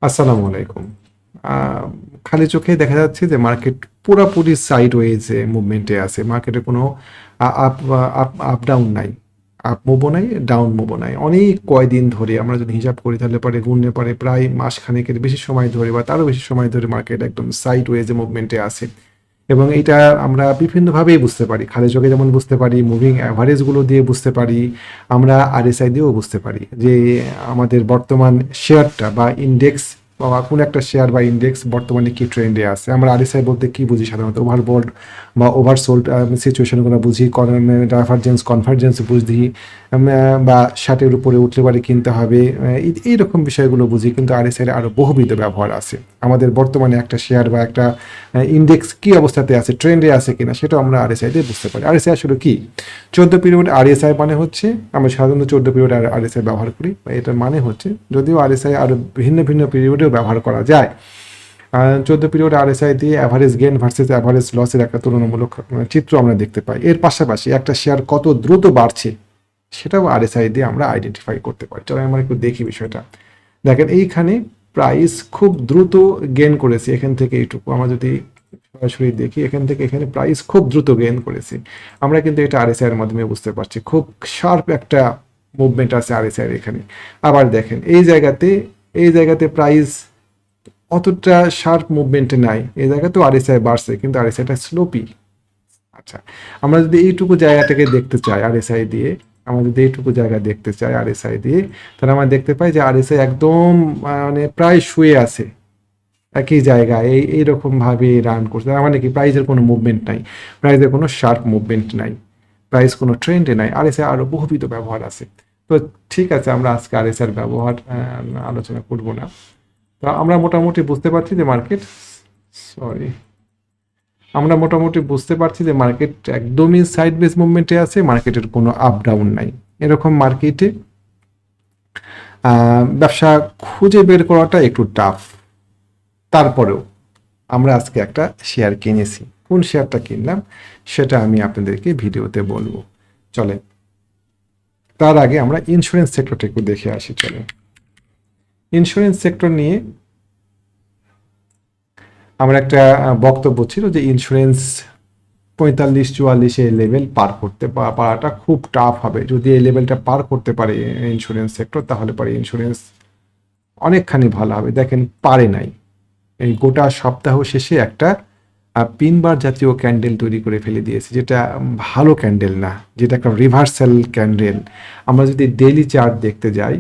আসসালামু আলাইকুম। আহ, খালি চোখে দেখা যাচ্ছে যে মার্কেট পুরোপুরি সাইড ওয়েজে মুভমেন্টে আছে। মার্কেটে কোনো আপ আপ আপ ডাউন নাই, আপ মুভও নাই, ডাউন মুভও নাই। অনেক কয়দিন ধরে আমরা যদি হিসাব করি তাহলে পরে গুণলে পরে প্রায় মাস খানেকের বেশি সময় ধরে বা তারও বেশি সময় ধরে মার্কেট একদম সাইড ওয়েজে মুভমেন্টে আছে। এবং এটা আমরা বিভিন্নভাবেই বুঝতে পারি, খালি চোখে যেমন বুঝতে পারি, মুভিং অ্যাভারেজগুলো দিয়ে বুঝতে পারি, আমরা আরএসআই দিয়েও বুঝতে পারি যে আমাদের বর্তমান শেয়ারটা বা ইন্ডেক্স বা কোনো একটা শেয়ার বা ইন্ডেক্স বর্তমানে কি ট্রেন্ডে আছে। আমরা আরএসআই বলতে কি বুঝি সাধারণত? ওভারবোল্ড বা ওভারসোল্ড সিচুয়েশনগুলো বুঝি, ডাইভারজেন্স কনভার্জেন্স বুঝি, বা শার্টের উপরে উঠলে পারে কিনতে হবে, এইরকম বিষয়গুলো বুঝি। কিন্তু আরএসআই আরও বহুবিধ ব্যবহার আছে। আমাদের বর্তমানে একটা শেয়ার বা একটা ইন্ডেক্স কি অবস্থাতে আছে, ট্রেন্ডে আছে কিনা, সেটাও আমরা আরএসআই দিয়ে বুঝতে পারি। আরএসআই আসলে কি? 14 পিরিয়ড আরএসআই মানে হচ্ছে, আমরা সাধারণত 14 পিরিয়ড আরএসআই ব্যবহার করি। এটার মানে হচ্ছে, যদিও আরএসআই আরও ভিন্ন ভিন্ন পিরিয়ডেও ব্যবহার করা যায়, 14 পিরিয়ড আরএসআই দিয়ে অ্যাভারেজ গেন ভার্সেস অ্যাভারেজ লসের একটা তুলনামূলক চিত্র আমরা দেখতে পাই। এর পাশাপাশি একটা শেয়ার কত দ্রুত বাড়ছে সেটাও আরএসআই দিয়ে আমরা আইডেন্টিফাই করতে পারি। চলো আমরা একটু দেখি বিষয়টা। দেখেন এইখানে প্রাইস খুব দ্রুত গেন করেছে। এখান থেকে এইটুকু আমরা যদি সরাসরি দেখি, এখান থেকে এখানে প্রাইস খুব দ্রুত গেন করেছে। আমরা কিন্তু এটা আরএসআই এর মাধ্যমে বুঝতে পারছি। খুব শার্প একটা মুভমেন্ট আছে আরএসআই এর এখানে। আবার দেখেন এই জায়গাতে প্রাইস অতটা শার্প মুভমেন্টে নাই। এই জায়গাতেও আরএসআই বাড়ছে, কিন্তু আরএসআইটা স্লোপি। আচ্ছা, আমরা যদি এইটুকু জায়গাটাকে দেখতে চাই আরএসআই দিয়ে, আমরা যদি এইটুকু জায়গা দেখতে চাই আরএসআই দিয়ে, তাহলে আমরা দেখতে পাই যে আরএসআই একদম মানে প্রায় শুয়ে আছে একই জায়গায়, এইরকম ভাবে রান করছে। তার মানে কি, প্রাইসের কোনো মুভমেন্ট নাই, প্রাইসের কোনো শার্প মুভমেন্ট নাই, প্রাইস কোনো ট্রেন্ডে নাই। আরএসআই আরও বহুবিধ ব্যবহার আছে। তো ঠিক আছে, আমরা আজকে আরএসআই ব্যবহার আলোচনা করব না। তো আমরা মোটামুটি বুঝতে পারছি যে মার্কেট, সরি, আমরা মোটামুটি বুঝতে পারছি যে মার্কেট একদমই সাইড বেস মুভমেন্টে আছে, মার্কেটের কোনো আপ ডাউন নাই। এরকম মার্কেটে ব্যবসা খুঁজে বের করাটা একটু টাফ। তারপরেও আমরা আজকে একটা শেয়ার কিনেছি। কোন শেয়ারটা কিনলাম সেটা আমি আপনাদেরকে ভিডিওতে বলবো। চলে, তার আগে আমরা ইন্স্যুরেন্স সেক্টরটা একটু দেখে আসি। চলে, ইন্স্যুরেন্স সেক্টর নিয়ে আমার একটা বক্তব্য ছিল যে ইন্স্যুরেন্স 45-44 লেভেল পার করতে পারাটা খুব টাফ হবে। যদি এই লেভেলটা পার করতে পারে ইন্স্যুরেন্স সেক্টর, তাহলে পরে ইন্স্যুরেন্স অনেকখানি ভালো হবে। দেখেন, পারে নাই। এই গোটা সপ্তাহ শেষে একটা পিনবার জাতীয় ক্যান্ডেল তৈরি করে ফেলে দিয়েছে, যেটা ভালো ক্যান্ডেল না, যেটা একটা রিভার্সাল ক্যান্ডেল। আমরা যদি ডেইলি চার্ট দেখতে যাই,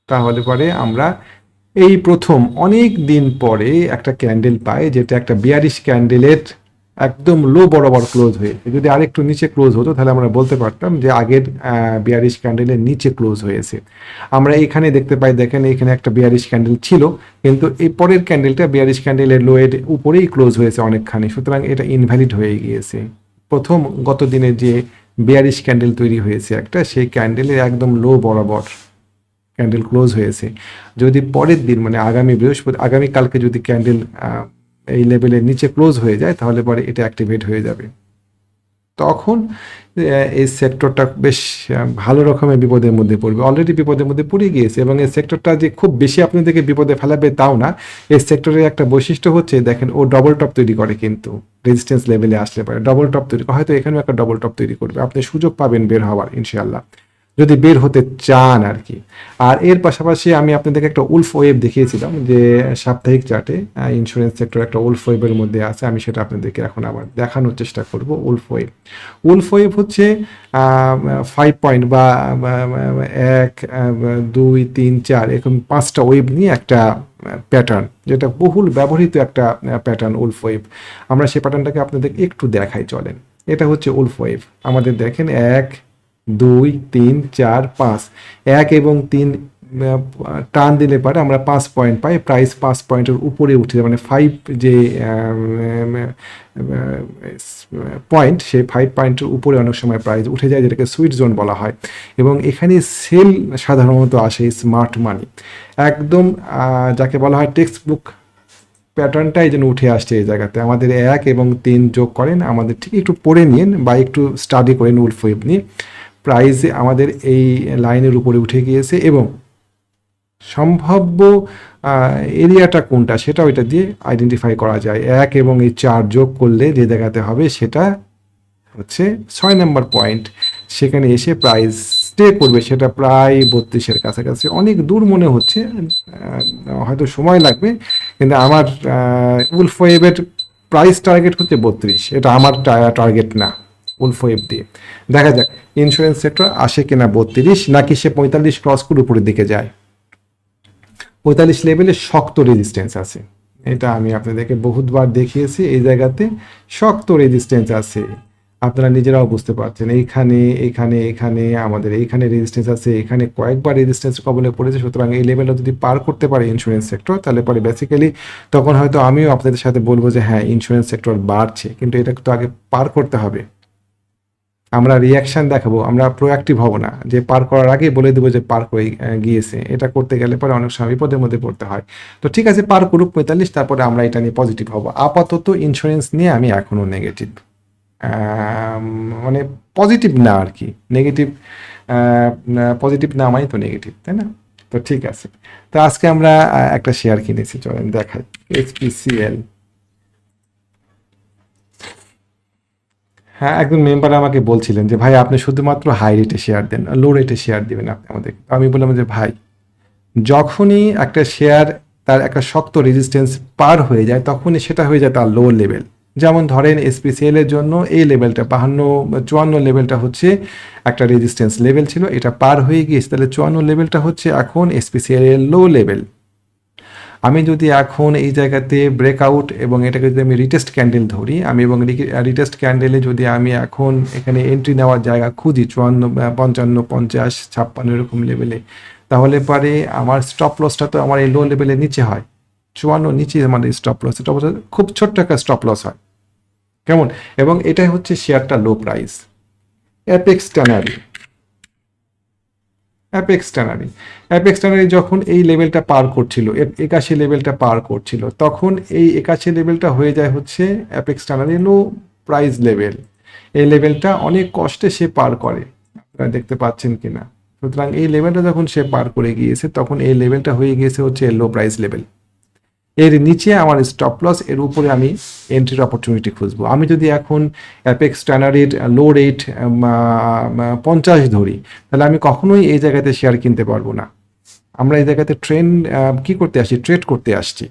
তাহলে পরে আমরা এই প্রথম অনেক দিন পরে একটা ক্যান্ডেল পাই, যেটা একটা বিয়ারিশ ক্যান্ডেলের একদম লো বরাবর ক্লোজ হয়েছে। যদি আরেকটু নিচে ক্লোজ হতো তাহলে আমরা বলতে পারতাম যে আগের বিয়ারিশ ক্যান্ডেলের নিচে ক্লোজ হয়েছে। আমরা এখানে দেখতে পাই, দেখেন এখানে একটা বিয়ারিশ ক্যান্ডেল ছিল, কিন্তু এই পরের ক্যান্ডেলটা বিয়ারিশ ক্যান্ডেলের লোয়ের উপরেই ক্লোজ হয়েছে অনেকখানি, সুতরাং এটা ইনভ্যালিড হয়ে গিয়েছে। প্রথম গত দিনে যে বিয়ারিশ ক্যান্ডেল তৈরি হয়েছে একটা, সেই ক্যান্ডেলের একদম লো বরাবর ক্যান্ডেল ক্লোজ হয়েছে। যদি পরের দিন মানে আগামীকালকে যদি ক্যান্ডেল এই লেভেলের নিচে ক্লোজ হয়ে যায়, তাহলে পরে এটা অ্যাক্টিভেট হয়ে যাবে। তখন এই সেক্টরটা বেশ ভালো রকমের বিপদের মধ্যে পড়বে। অলরেডি বিপদের মধ্যে পড়ে গিয়েছে, এবং এই সেক্টরটা যে খুব বেশি আপনাদেরকে বিপদে ফেলাবে তাও না। এই সেক্টরের একটা বৈশিষ্ট্য হচ্ছে, দেখেন ও ডবল টপ তৈরি করে, কিন্তু রেজিস্ট্যান্স লেভেলে আসলে পারে ডবল টপ তৈরি করে। হয়তো এখানেও একটা ডবল টপ তৈরি করবে, আপনি সুযোগ পাবেন বের হওয়ার ইনশাআল্লাহ, যদি বের হতে চান আর কি। আর এর পাশাপাশি আমি আপনাদেরকে একটা উলফ ওয়েভ দেখিয়েছিলাম, যে সাপ্তাহিক চার্টে ইন্স্যুরেন্স সেক্টর একটা উলফ ওয়েভের মধ্যে আছে। আমি সেটা আপনাদেরকে এখন আবার দেখানোর চেষ্টা করব। উলফ ওয়েভ হচ্ছে 5 পয়েন্ট বা 1, 2, 3, 4 এরকম 5টা ওয়েভ নিয়ে একটা প্যাটার্ন, যেটা বহুল ব্যবহৃত একটা প্যাটার্ন উলফ ওয়েভ। আমরা সেই প্যাটার্নটাকে আপনাদের একটু দেখাই, চলেন। এটা হচ্ছে উলফ ওয়েভ। আমাদের দেখেন 1, 2, 3, 4, 5, 1 এবং 3 টান দিলে পারে আমরা 5 পয়েন্ট পাই। প্রাইস 5 পয়েন্টের উপরে উঠে যায়, মানে 5 যে পয়েন্ট, সেই 5 পয়েন্টের উপরে অনেক সময় প্রাইস উঠে যায়, যেটাকে সুইট জোন বলা হয়। এবং এখানে সেল সাধারণত আসে স্মার্ট মানি, একদম যাকে বলা হয় টেক্সট বুক প্যাটার্নটাই যেন উঠে আসছে এই জায়গাতে। আমাদের 1 এবং 3 যোগ করেন, আমাদের ঠিক একটু পড়ে নিন বা একটু স্টাডি করেন উলফ ওয়েভ নিয়ে। প্রাইস আমাদের এই লাইনের উপরে উঠে গিয়েছে, এবং সম্ভাব্য এরিয়াটা কোনটা সেটাও এটা দিয়ে আইডেন্টিফাই করা যায়। 1 এবং এই 4 যোগ করলে যে দেখাতে হবে সেটা হচ্ছে 6 নম্বর পয়েন্ট। সেখানে এসে প্রাইস স্টে করবে, সেটা প্রায় 32-এর কাছাকাছি। অনেক দূর মনে হচ্ছে, হয়তো সময় লাগবে, কিন্তু আমার উলফ ওয়েবের প্রাইস টার্গেট হচ্ছে 32। এটা আমার টার্গেট না। উলফ ওয়েব দিয়ে দেখা যাক ইন্স্যুরেন্স সেক্টর আসে কিনা 32, নাকি সে 45 ক্রস করে উপরের দিকে যায়। 45 লেভেলে শক্ত রেজিস্ট্যান্স আছে, এটা আমি আপনাদেরকে বহুতবার দেখিয়েছি। এই জায়গাতে শক্ত রেজিস্ট্যান্স আছে, আপনারা নিজেরাও বুঝতে পারছেন। এইখানে এখানে এখানে আমাদের এইখানে রেজিস্ট্যান্স আছে, এখানে কয়েকবার রেজিস্ট্যান্স কবলে পড়েছে। সুতরাং এই লেভেলটা যদি পার করতে পারে ইন্স্যুরেন্স সেক্টর, তাহলে পরে বেসিক্যালি তখন হয়তো আমিও আপনাদের সাথে বলবো যে হ্যাঁ ইন্স্যুরেন্স সেক্টর বাড়ছে, কিন্তু এটা তো আগে পার করতে হবে। আমরা রিয়াকশন দেখাবো, আমরা প্রোঅ্যাক্টিভ হব না যে পার করার আগেই বলে দেবো যে পার হয়ে গিয়েছে। এটা করতে গেলে পরে অনেক সময় বিপদের মধ্যে পড়তে হয়। তো ঠিক আছে, পার করুক 45, তারপরে আমরা এটা নিয়ে পজিটিভ হব। আপাতত ইন্স্যুরেন্স নিয়ে আমি এখনও নেগেটিভ, মানে পজিটিভ না আর কি। নেগেটিভ পজিটিভ না মানে তো নেগেটিভ, তাই না? তো ঠিক আছে, তো আজকে আমরা একটা শেয়ার কিনেছি, চলেন দেখাই। HPCL। হ্যাঁ, একজন মেম্বার আমাকে বলছিলেন যে ভাই আপনি শুধুমাত্র হাই রেটে শেয়ার দেন, লো রেটে শেয়ার দিবেন আপনি আমাদের। আমি বললাম যে ভাই, যখনই একটা শেয়ার তার একটা শক্ত রেজিস্ট্যান্স পার হয়ে যায়, তখনই সেটা হয়ে যায় তার লো লেভেল। যেমন ধরেন SPCL এর জন্য এই লেভেলটা 54 লেভেলটা হচ্ছে একটা রেজিস্ট্যান্স লেভেল ছিল, এটা পার হয়ে গিয়েছে, তাহলে 54 লেভেলটা হচ্ছে এখন SPCL এর লো লেভেল। আমি যদি এখন এই জায়গাতে ব্রেকআউট এবং এটাকে যদি আমি রিটেস্ট ক্যান্ডেল ধরি, আমি এবং রিটেস্ট ক্যান্ডেলে যদি আমি এখন এখানে এন্ট্রি নেওয়ার জায়গা খুঁজি 54, 55, 50, 56 এরকম লেভেলে, তাহলে পরে আমার স্টপ লসটা তো আমার এই লো লেভেলের নিচে হয়। 54 নিচে আমাদের স্টপ লস, এটা খুব ছোট্ট একটা স্টপ লস হয়, কেমন? এবং এটাই হচ্ছে শেয়ারটা low price. Apex tannery, apex tannery যখন এই লেভেলটা পার করছিল, 81 লেভেলটা পার করছিল, তখন এই 81 লেভেলটা হয়ে যায় হচ্ছে apex tannery low price level. এই লেভেলটা অনেক কষ্টে সে পার করে, আপনারা দেখতে পাচ্ছেন কিনা। সুতরাং এই লেভেলটা যখন সে পার করে গিয়েছে, তখন এই লেভেলটা হয়ে গিয়েছে হচ্ছে লো প্রাইস লেভেল। এর নিচে আমার স্টপ লস, এর উপরে আমি এন্ট্রির অপরচুনিটি খুঁজবো। আমি যদি এখন অ্যাপেক্স ট্যানারির লো রেট 50 ধরি, তাহলে আমি কখনোই এই জায়গাতে শেয়ার কিনতে পারবো না। আমরা এই জায়গাতে কি করতে আসছি? ট্রেড করতে আসছি।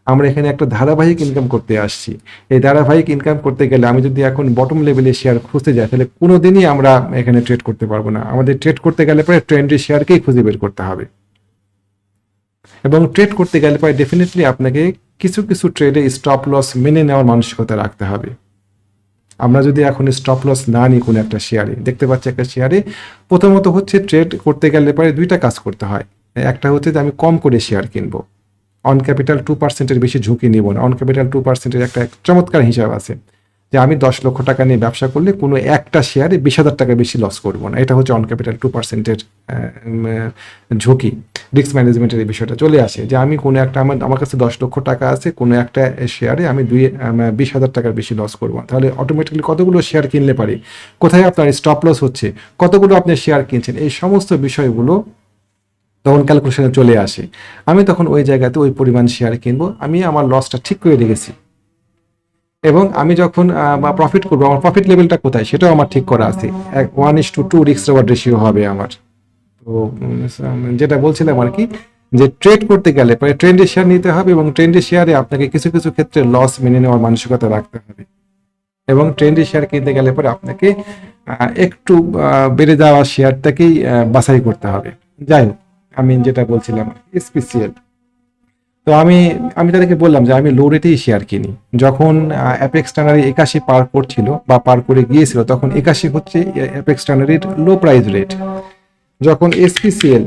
আমরা এখানে একটা ধারাবাহিক ইনকাম করতে আসছি। এই ধারাবাহিক ইনকাম করতে গেলে আমি যদি এখন বটম লেভেলে শেয়ার খুঁজতে যাই, তাহলে কোনো দিনই আমরা এখানে ট্রেড করতে পারবো না। আমাদের ট্রেড করতে গেলে পরে ট্রেন্ডি শেয়ারকেই খুঁজে বের করতে হবে। এবং ট্রেড করতে গেলে পরে ডেফিনেটলি আপনাকে কিছু কিছু ট্রেডে স্টপ লস মেনে নেওয়ার মানসিকতা রাখতে হবে। আমরা যদি এখন স্টপ লস না নিই কোনো একটা শেয়ারে, দেখতে পাচ্ছি একটা শেয়ারে প্রথমত হচ্ছে ট্রেড করতে গেলে পরে দুইটা কাজ করতে হয়। একটা হচ্ছে যে আমি কম করে শেয়ার কিনবো, অন ক্যাপিটাল 2%-এর বেশি ঝুঁকি নিব না। অন ক্যাপিটাল 2%-এর একটা চমৎকার হিসাব আছে যে আমি 10 লক্ষ টাকা নিয়ে ব্যবসা করলে কোনো একটা শেয়ারে 20,000 টাকা বেশি লস করবো না। এটা হচ্ছে অন ক্যাপিটাল 2%-এর ঝুঁকি। রিস্ক ম্যানেজমেন্টের এই বিষয়টা চলে আসে যে আমি কোনো একটা আমার কাছে 10 লক্ষ টাকা আছে, কোনো একটা শেয়ারে আমি 20,000 টাকার বেশি লস করবো। তাহলে অটোমেটিক্যালি কতগুলো শেয়ার কিনলে পারি, কোথায় আপনার স্টপ লস হচ্ছে, কতগুলো আপনি শেয়ার কিনছেন, এই সমস্ত বিষয়গুলো তখন ক্যালকুলেশনে চলে আসে। আমি তখন ওই জায়গাতে ওই পরিমাণ শেয়ার কিনবো। আমি আমার লসটা ঠিক করে রেখেছি, এবং আমি যখন প্রফিট করবো, আমার প্রফিট লেভেলটা কোথায় সেটাও আমার ঠিক করা আছে। 1:2 রিস্ক রিওয়ার্ড রেশিও হবে আমার। তো যেটা বলছিলাম আর কি, যে ট্রেড করতে গেলে পরে ট্রেন্ডের শেয়ার নিতে হবে, এবং ট্রেন্ডের শেয়ারে আপনাকে কিছু কিছু ক্ষেত্রে লস মেনে নেওয়ার মানসিকতা রাখতে হবে। এবং ট্রেন্ডের শেয়ার কিনতে গেলে পরে আপনাকে একটু বেড়ে যাওয়া শেয়ারটাকেই বাছাই করতে হবে। যাই হোক, আমি যেটা বলছিলাম SPCL, তো আমি তাদেরকে বললাম যে আমি লো রেটেই শেয়ার কিনি। যখন অ্যাপেক্স ট্যানারি 81 পার করছিল বা পার করে গিয়েছিল, তখন 81 হচ্ছে অ্যাপেক্স ট্যানারির লো প্রাইস রেট। যখন SPCL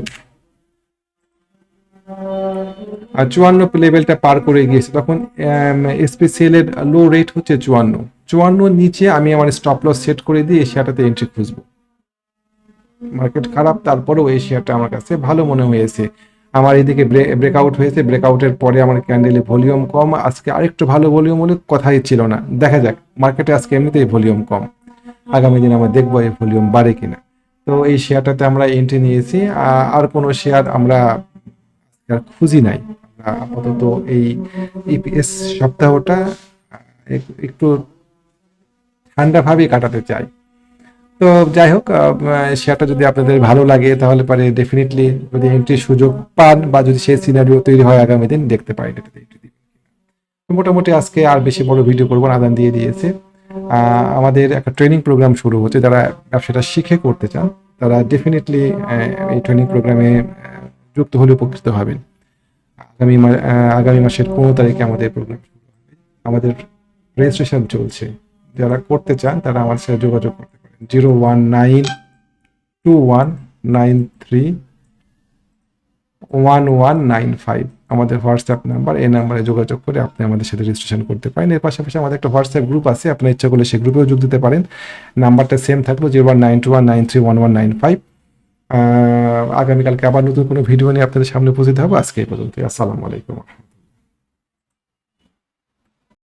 54 লেভেলটা পার করে গিয়েছে, তখন SPCL এর লো রেট হচ্ছে 54 নিচে আমি আমার স্টপ লস সেট করে দিয়ে এই শেয়ারটাতে এন্ট্রি খুঁজবো। মার্কেট খারাপ, তারপরেও এই শেয়ারটা আমার কাছে ভালো মনে হয়েছে। আমার এদিকে ব্রেকআউট হয়েছে, ব্রেকআউটের পরে আমার ক্যান্ডেলে ভলিউম কম। আজকে আরেকটু ভালো ভলিউম হলে কথাই ছিল না। দেখা যাক, মার্কেটে আজকে এমনিতেই ভলিউম কম, আগামী দিন আমরা দেখবো এই ভলিউম বাড়ে কিনা। তো এই শেয়ারটাতে আমরা এন্ট্রি নিয়েছি। আর কোনো শেয়ার আমরা যারা খুঁজি নাই, আমরা আপাতত এই ইপিএস সপ্তাহটা একটু ঠান্ডাভাবেই কাটাতে চাই। তো যাই হোক, শেয়ারটা যদি আপনাদের ভালো লাগে তাহলে পারে ডেফিনেটলি যদি এন্ট্রির সুযোগ পান বা যদি সেই সিনারিও তৈরি হয় আগামী দিন, দেখতে পারেন এটাতে এন্ট্রি দিবেন। তো মোটামুটি আজকে আর বেশি বড় ভিডিও করবো না, আদান দিয়ে দিয়েছে। আমাদের একটা ট্রেনিং প্রোগ্রাম শুরু হচ্ছে, যারা ব্যবসাটা শিখে করতে চান তারা ডেফিনেটলি এই ট্রেনিং প্রোগ্রামে যুক্ত হলে উপকৃত হবেন। আগামী মাসের 15 তারিখে আমাদের প্রোগ্রাম শুরু হবে। আমাদের রেজিস্ট্রেশন চলছে, যারা করতে চান তারা আমার সাথে যোগাযোগ করতে পারেন। 01921931195 আমাদের হোয়াটসঅ্যাপ নাম্বার। এই নাম্বারে যোগাযোগ করে আপনি আমাদের সাথে রেজিস্ট্রেশন করতে পারেন। এর পাশাপাশি আমাদের একটা হোয়াটসঅ্যাপ গ্রুপ আছে, আপনার ইচ্ছা করলে সেই গ্রুপেও যোগ দিতে পারেন। নাম্বারটা সেম থাকলো 01921931195। আগামীকালকে আবার নতুন কোনো ভিডিও নিয়ে আপনাদের সামনে উপস্থিত হবো। আজকে এই পর্যন্ত। আসসালামু আলাইকুম।